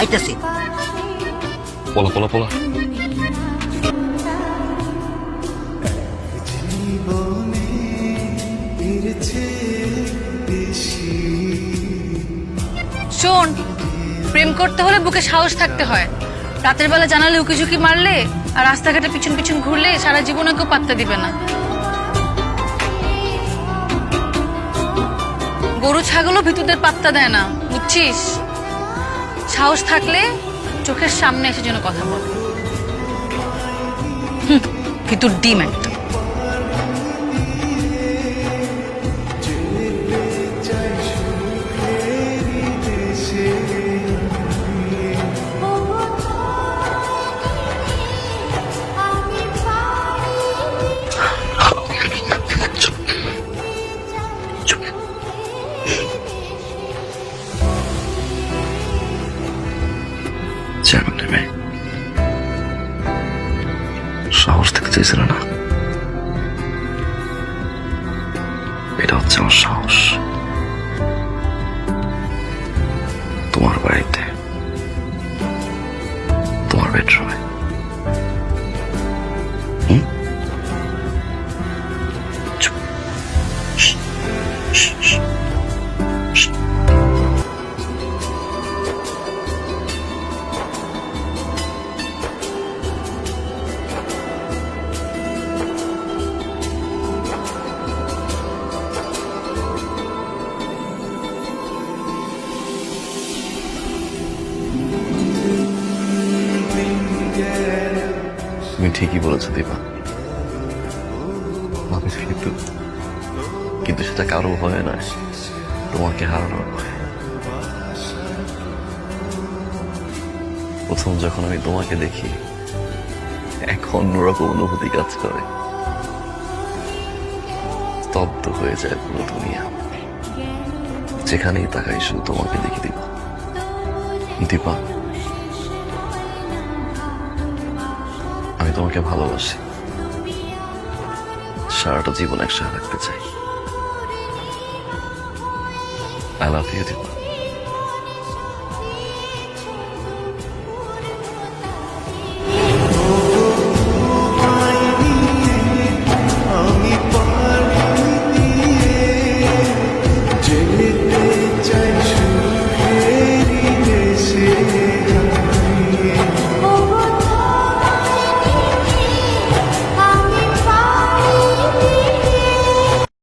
আইতাছি। পোলা পোলা পোলা শোন, প্রেম করতে হলে বুকে সাহস থাকতে হয়। রাতের বেলা জানালে উকিঝুঁকি মারলে আর রাস্তাঘাটে পিছন পিছন ঘুরলে সারা জীবনে কেউ পাত্তা দিবে না। গরু ছাগলও ভিতুদের পাত্তা দেয় না, বুঝছিস? সাহস থাকলে চোখের সামনে এসে যেন কথা বল। ভিতুর ডিম একটা। সাহস থেকে চেয়েছিল না, এটা হচ্ছে আমার সাহস। তোমার বাড়িতে, তোমার বেডরুমে। তুমি ঠিকই বলেছো দীপা, আমি কিন্তু সেটা কারো ভয় নয়, তোমাকে হারানোর ভয়। প্রথম যখন আমি তোমাকে দেখি এক অন্যরকম অনুভূতি কাজ করে, স্তব্ধ হয়ে যায় পুরো দুনিয়া। যেখানেই তাকাই শুধু তোমাকে দেখি দীপা। দীপা, আমি তোমাকে ভালোবাসি, সারাটা জীবন একসাথে থাকতে চাই। I love you Dipa.